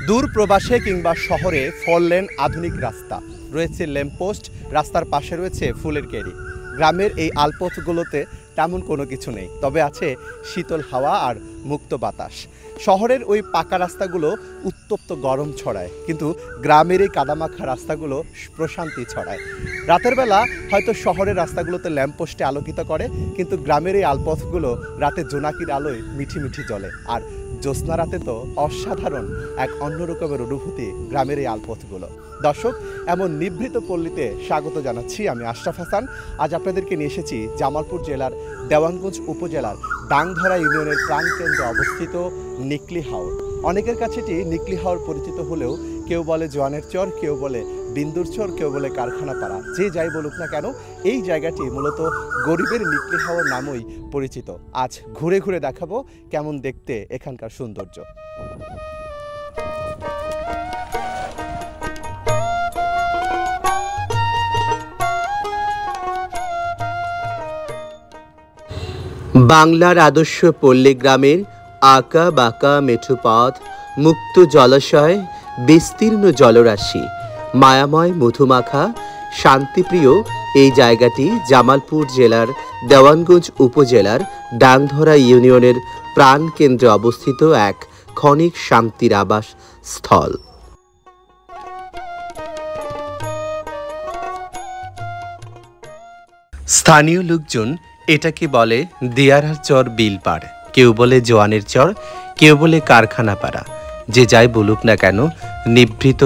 দূর প্রবাসে কিংবা শহরে 4 লেন আধুনিক রাস্তা রয়েছে, ল্যাম্পপোস্ট, রাস্তার পাশে রয়েছে ফুলের কেরি। গ্রামের এই আলপথগুলোতে তেমন কোনো কিছু নেই, তবে আছে শীতল হাওয়া আর মুক্ত বাতাস। শহরের ওই পাকা রাস্তাগুলো উত্তপ্ত গরম ছড়ায়, কিন্তু গ্রামের এই কাদামাখা রাস্তাগুলো প্রশান্তি ছড়ায়। রাতের বেলা হয়তো শহরের রাস্তাগুলোতে ল্যাম্পপোস্টে আলোকিত করে, কিন্তু গ্রামের এই আলপথগুলো রাতে জোনাকির আলোয় মিঠি মিঠি জ্বলে। আর জ্যোৎস্না রাতে তো অসাধারণ এক অন্যরকমের অনুভূতি গ্রামের এই আলপথগুলো। দর্শক, এমন নিভৃত পল্লীতে স্বাগত জানাচ্ছি আমি আশরাফ হাসান। আজ আপনাদেরকে নিয়ে এসেছি জামালপুর জেলার দেওয়ানগঞ্জ উপজেলার ডাংধরা ইউনিয়নের প্রাণকেন্দ্রে অবস্থিত নিকলি হাওর। অনেকের কাছে এটি নিকলি হাওর পরিচিত হলেও কেউ বলে জোয়ানের চর, কেউ বলে বিন্দুর চর, কেউ বলে কারখানা পাড়া। যে যাই বলুক না কেন, এই জায়গাটি মূলত গরিবের নিকলি হাওর নামেই পরিচিত। আজ ঘুরে ঘুরে দেখাবো কেমন দেখতে এখানকার সৌন্দর্য। বাংলার আদর্শ পল্লী গ্রামের আঁকা বাঁকা মেঠো পথ, মুক্ত জলাশয়, বিস্তীর্ণ জলরাশি, মায়াময় মধুমাখা, শান্তিপ্রিয় এই জায়গাটি জামালপুর জেলার দেওয়ানগঞ্জ উপজেলার ডাংধরা ইউনিয়নের প্রাণকেন্দ্রে অবস্থিত এক ক্ষণিক শান্তির আবাস স্থল। স্থানীয় লোকজন এটাকে বলে দিয়ারার চর বিলপাড়, কেউ বলে জোয়ানের চর, কেউ বলে কারখানা পাড়া। যে যাই বলুক না কেন, নিভৃত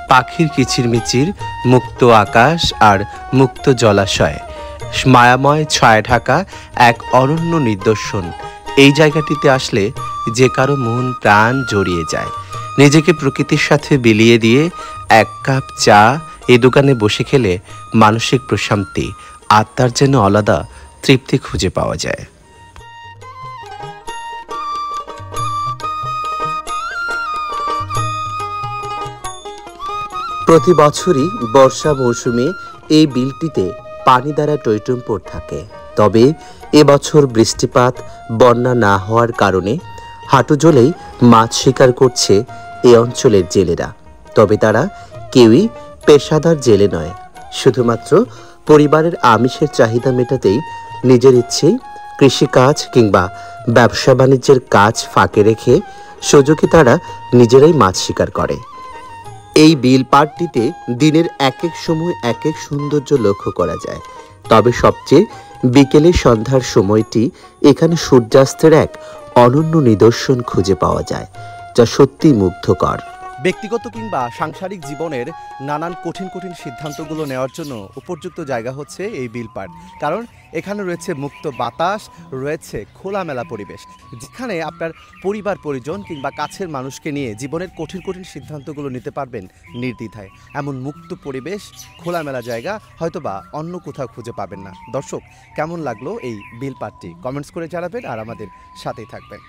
পাখির কিচিরমিচির, মুক্ত আকাশ আর মুক্ত জলাশয়, মায়াময় ছায়া ঢাকা এক অরণ্য নিদর্শন। এই জায়গাটিতে আসলে যে কারো মন প্রাণ জড়িয়ে যায়। নিজেকে প্রকৃতির সাথে বিলিয়ে দিয়ে এক কাপ চা এই দোকানে বসে খেলে মানসিক প্রশান্তি, আত্মার যেন আলাদা তৃপ্তি খুঁজে পাওয়া যায়। প্রতি বছরই বর্ষা মৌসুমে এই বিলটিতে পানি দ্বারা টইটুম্বর থাকে। তবে এবছর বৃষ্টিপাত, বন্যা না হওয়ার কারণে হাঁটু জলেই মাছ শিকার করছে এ অঞ্চলের জেলেরা। তবে তারা কেউই পেশাদার জেলে নয়, শুধুমাত্র পরিবারের আমিষের চাহিদা মেটাতেই নিজের ইচ্ছে কৃষিকাজ কিংবা ব্যবসা বাণিজ্যের কাজ ফাঁকে রেখে সুযোগে তারা নিজেরাই মাছ শিকার করে। এই বিল পাড়টিতে দিনের এক এক সময় এক এক সৌন্দর্য লক্ষ্য করা যায়, তবে সবচেয়ে বিকেলে সন্ধ্যার সময়টি এখানে সূর্যাস্তের এক অনন্য নিদর্শন খুঁজে পাওয়া যায়, যা সত্যি মুগ্ধকর। ব্যক্তিগত কিংবা সাংসারিক জীবনের নানান কঠিন কঠিন সিদ্ধান্তগুলো নেওয়ার জন্য উপযুক্ত জায়গা হচ্ছে এই বিলপাড়। কারণ এখানে রয়েছে মুক্ত বাতাস, রয়েছে খোলামেলা পরিবেশ, যেখানে আপনার পরিবার পরিজন কিংবা কাছের মানুষকে নিয়ে জীবনের কঠিন কঠিন সিদ্ধান্তগুলো নিতে পারবেন নির্দ্বিধায়। এমন মুক্ত পরিবেশ, খোলামেলা জায়গা হয়তোবা অন্য কোথাও খুঁজে পাবেন না। দর্শক, কেমন লাগলো এই বিলপাড়টি কমেন্টস করে জানাবেন আর আমাদের সাথেই থাকবেন।